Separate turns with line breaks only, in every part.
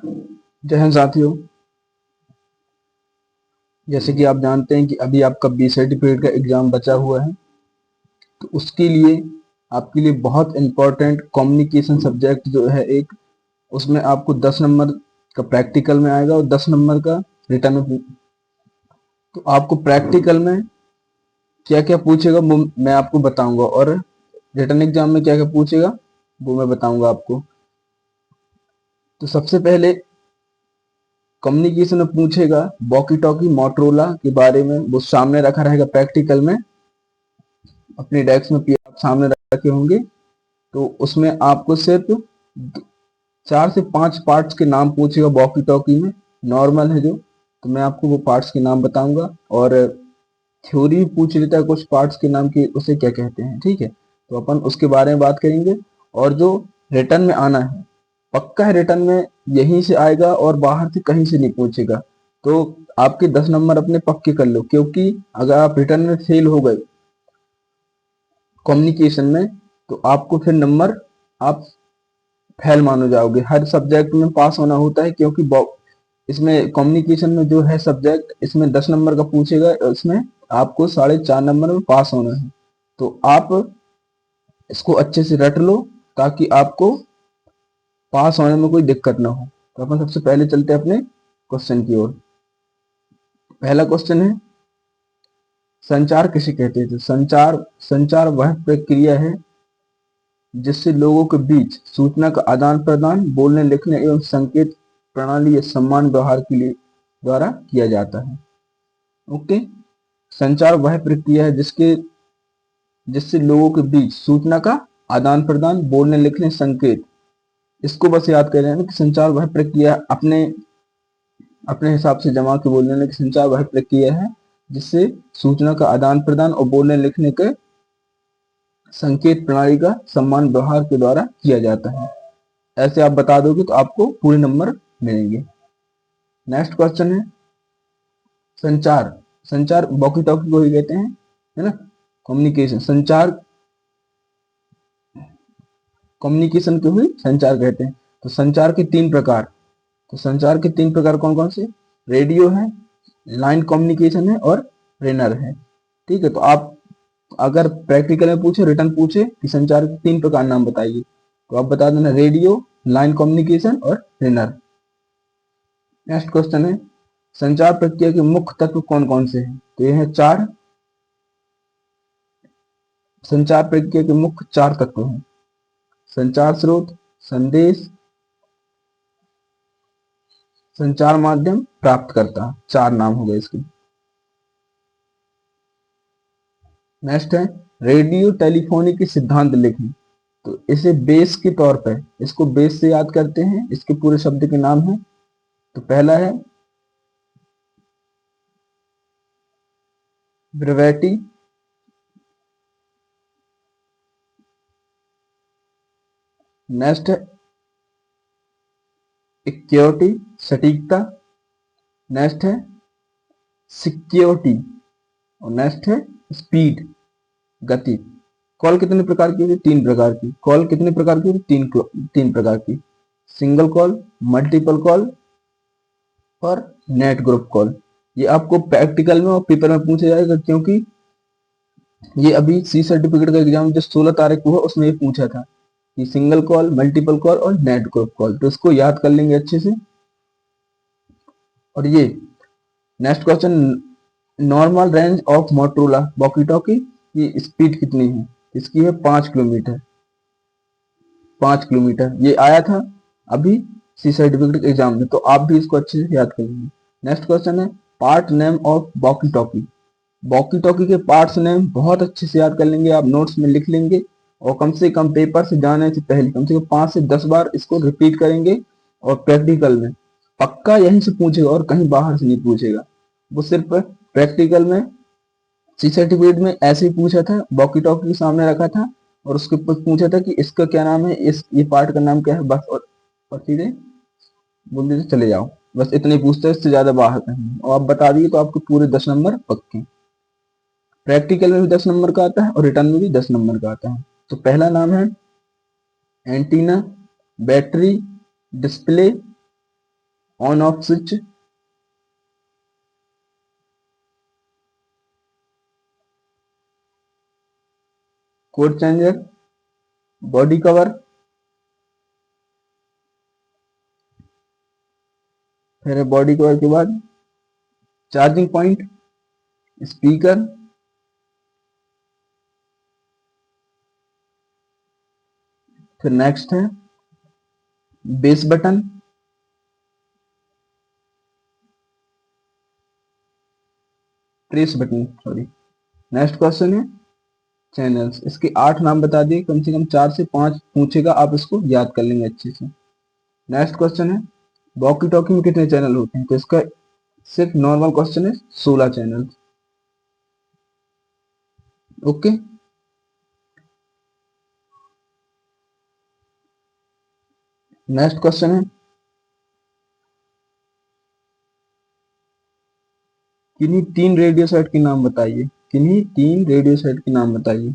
जय हिंद साथियों। जैसे कि आप जानते हैं कि अभी आपका बी सर्टिफिकेट का एग्जाम बचा हुआ है, तो उसके लिए आपके लिए बहुत इम्पोर्टेंट कम्युनिकेशन सब्जेक्ट जो है एक, उसमें आपको 10 नंबर का प्रैक्टिकल में आएगा और 10 नंबर का रिटर्न में। तो आपको प्रैक्टिकल में क्या क्या पूछेगा वो मैं आपको बताऊंगा, और रिटर्न एग्जाम में क्या क्या पूछेगा वो मैं बताऊंगा आपको। तो सबसे पहले कम्युनिकेशन में पूछेगा वॉकी टॉकी मोटरोला के बारे में, वो सामने रखा रहेगा प्रैक्टिकल में। अपने डेस्क में आप सामने रखे होंगे, तो उसमें आपको सिर्फ 4 से 5 पार्ट्स के नाम पूछेगा वॉकी टॉकी में। नॉर्मल है जो, तो मैं आपको वो पार्ट्स के नाम बताऊंगा, और थ्योरी पूछ लेता है कुछ पार्ट्स के नाम की, उसे क्या कहते हैं, ठीक है। तो अपन उसके बारे में बात करेंगे। और जो रिटर्न में आना है, पक्का है रिटर्न में यहीं से आएगा और बाहर से कहीं से नहीं पूछेगा। तो आपके 10 नंबर अपने पक्के कर लो, क्योंकि अगर आप रिटर्न में फेल हो गए कम्युनिकेशन में, तो आपको फिर नंबर, आप फेल मानो जाओगे। हर सब्जेक्ट में पास होना होता है, क्योंकि इसमें कम्युनिकेशन में जो है सब्जेक्ट, इसमें 10 नंबर का पूछेगा, इसमें आपको 4.5 नंबर में पास होना है। तो आप इसको अच्छे से रट लो, ताकि आपको पास होने में कोई दिक्कत ना हो। तो अपन सबसे पहले चलते हैं अपने क्वेश्चन की ओर। पहला क्वेश्चन है, संचार किसे कहते हैं? तो संचार संचार वह प्रक्रिया है जिससे लोगों के बीच सूचना का आदान प्रदान बोलने लिखने एवं संकेत प्रणाली या सम्मान व्यवहार के लिए द्वारा किया जाता है। ओके। संचार वह प्रक्रिया है जिससे लोगों के बीच सूचना का आदान प्रदान बोलने लिखने संकेत, इसको बस याद कर लेना कि संचार वह प्रक्रिया, अपने अपने हिसाब से जमा के बोल लेना कि संचार वह प्रक्रिया है जिससे सूचना का आदान प्रदान और बोलने लिखने के संकेत प्रणाली का सम्मान व्यवहार के द्वारा किया जाता है। ऐसे आप बता दोगे तो आपको पूरे नंबर मिलेंगे। नेक्स्ट क्वेश्चन है, संचार संचार वॉकी टॉकी को ही कहते हैं, है ना। कम्युनिकेशन संचार, कम्युनिकेशन को ही संचार कहते हैं। तो संचार के 3 प्रकार, तो संचार के 3 प्रकार कौन कौन से? रेडियो है, लाइन कम्युनिकेशन है, और रेनर है। ठीक है। तो आप अगर प्रैक्टिकल में पूछे, रिटर्न पूछे कि संचार के 3 प्रकार नाम बताइए, तो आप बता देना रेडियो, लाइन कम्युनिकेशन और रेनर। नेक्स्ट क्वेश्चन है, संचार प्रक्रिया के मुख्य तत्व कौन कौन से हैं? तो ये है 4। संचार प्रक्रिया के मुख्य 4 तत्व हैं: संचार स्रोत, संदेश, संचार माध्यम, प्राप्तकर्ता। 4 नाम हो गए इसके। नेक्स्ट है, रेडियो टेलीफोनी के सिद्धांत लिखें। तो इसे बेस के तौर पर, इसको बेस से याद करते हैं, इसके पूरे शब्द के नाम है। तो पहला है ब्रेविटी, नेक्स्ट है एक्योरिटी, सटीकता, नेक्स्ट है सिक्योरिटी, और नेक्स्ट है स्पीड, गति। कॉल कितने प्रकार की होती है? 3 प्रकार की। कॉल कितने प्रकार की होती है? 3 प्रकार की: सिंगल कॉल, मल्टीपल कॉल और नेट ग्रुप कॉल। ये आपको प्रैक्टिकल में और पेपर में पूछा जाएगा, क्योंकि ये अभी सी सर्टिफिकेट का एग्जाम जो 16 तारीख को हुआ, उसमें ये पूछा था कि सिंगल कॉल, मल्टीपल कॉल और नेट ग्रुप कॉल। तो इसको याद कर लेंगे अच्छे से। और ये next question, normal range of Motorola walkie talkie की स्पीड कितनी है? इसकी है 5 किलोमीटर। 5 किलोमीटर ये आया था अभी सी सर्टिफिकेट एग्जाम में, तो आप भी इसको अच्छे से याद कर लेंगे। नेक्स्ट क्वेश्चन है, part name of walkie talkie. Walkie talkie के पार्ट्स नेम बहुत अच्छे से याद कर लेंगे, आप नोट्स में लिख लेंगे, और कम से कम पेपर से जाने से पहले कम से कम 5 से 10 बार इसको रिपीट करेंगे। और प्रैक्टिकल में पक्का यहीं से पूछेगा और कहीं बाहर से नहीं पूछेगा। वो सिर्फ प्रैक्टिकल में सी सर्टिफिकेट में ऐसे ही पूछा था, वॉकी टॉकी के सामने रखा था और उसके ऊपर पूछा था कि इसका क्या नाम है, इस ये पार्ट का नाम क्या है, बस। और सीधे बोल दीजिए चले जाओ, बस इतने ही पूछते हैं, इससे ज्यादा बाहर कहीं नहीं। और आप बता दिए तो आपको पूरे 10 नंबर पक्के। प्रैक्टिकल में भी 10 नंबर का आता है और रिटर्न में भी 10 नंबर का आता है। तो पहला नाम है antenna, battery, display, on off switch, code changer, body cover, फिर बॉडी कवर के बाद चार्जिंग पॉइंट, स्पीकर, फिर नेक्स्ट है base button, trace button, sorry. Next question है चैनल्स। इसके 8 नाम बता दिए, कम से कम 4 से 5 पूछेगा, आप इसको याद कर लेंगे अच्छे से। नेक्स्ट क्वेश्चन है वॉकी टॉकी में कितने चैनल होते हैं, तो इसका सिर्फ नॉर्मल क्वेश्चन है 16 चैनल। ओके। नेक्स्ट क्वेश्चन है किन्हीं 3 रेडियो सेट के नाम बताइए, किन्हीं 3 रेडियो सेट के नाम बताइए।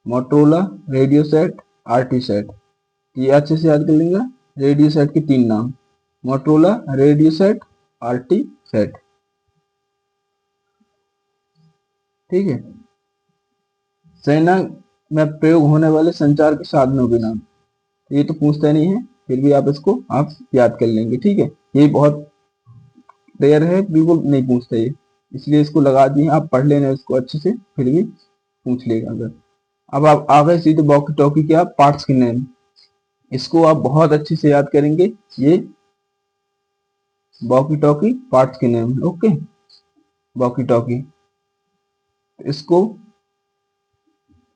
Motorola, radio set, RT set. ये अच्छे से याद कर लेंगे। रेडियो सेट के 3 नाम, Motorola, radio set, RT set. ठीक है। सेना में प्रयोग होने वाले संचार के साधनों के नाम, ये तो पूछता नहीं है, फिर भी आप इसको आप याद कर लेंगे। ठीक है, ये बहुत रेयर है, बिल्कुल नहीं पूछता ये, इसलिए इसको लगा दिए। आप पढ़ लेना इसको अच्छे से, फिर भी पूछ लेगा अगर। अब आप आ गए सीधे वॉकी टॉकी के आप पार्ट्स के नेम, इसको आप बहुत अच्छे से याद करेंगे। ये वॉकी टॉकी पार्ट्स के नेम है। ओके, वॉकी टॉकी, इसको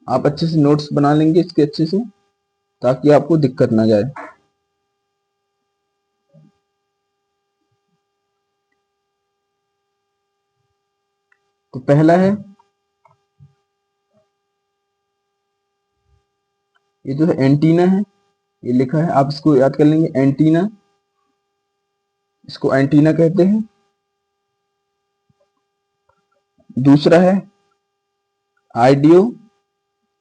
आप अच्छे से नोट्स बना लेंगे इसके अच्छे से, ताकि आपको दिक्कत ना जाए। तो पहला है, ये जो है एंटीना है, ये लिखा है, आप इसको याद कर लेंगे एंटीना, इसको एंटीना कहते हैं। दूसरा है आइडियो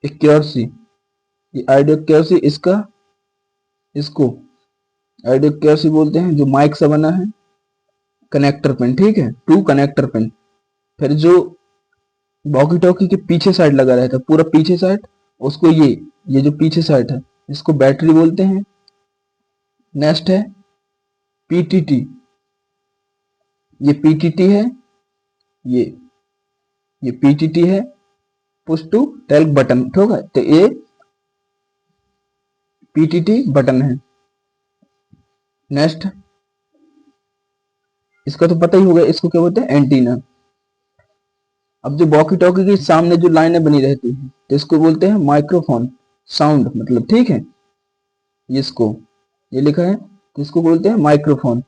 एक्यूरेसी, ये आइडियो एक्यूरेसी, इसको आइडियो एक्यूरेसी बोलते हैं, जो माइक से बना है, कनेक्टर पिन। ठीक है, 2 कनेक्टर पिन। फिर जो वॉकी टॉकी के पीछे साइड लगा रहता है, पूरा पीछे साइड, उसको ये जो पीछे साइड है, इसको बैटरी बोलते हैं। नेक्स्ट है पीटीटी, ये पीटीटी है, ये ये पीटीटी है, पुश टू टेल्क बटन। ठीक है, तो ये पीटीटी बटन है। नेक्स्ट, इसका तो पता ही होगा, इसको क्या बोलते हैं, एंटीना। अब जो वॉकी टॉकी के सामने जो लाइनें बनी रहती हैं, तो इसको बोलते हैं माइक्रोफोन, साउंड मतलब। ठीक है, इसको ये लिखा है, तो इसको बोलते हैं माइक्रोफोन।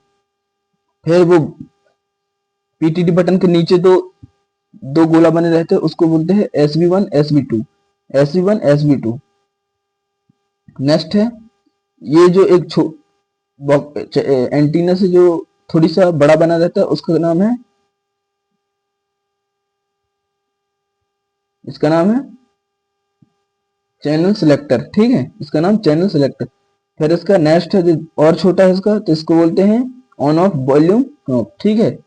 फिर वो पीटीटी बटन के नीचे दो दो गोला बने रहते हैं, उसको बोलते हैं SB1 SB2, SB1 SB2। Next है ये जो एक एंटीना से जो थोड़ी सा बड़ा बना रहता है, उसका नाम है, इसका नाम है चैनल सिलेक्टर। ठीक है, इसका नाम चैनल सिलेक्टर। फिर इसका नेक्स्ट है जो और छोटा है इसका, तो इसको बोलते हैं ऑन ऑफ वॉल्यूम नॉब। ठीक है,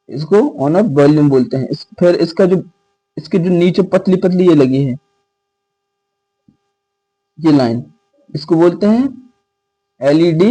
इसको ऑन ऑफ वॉल्यूम बोलते हैं। फिर इसका जो इसके जो नीचे पतली पतली ये लगी है, ये लाइन, इसको बोलते हैं LED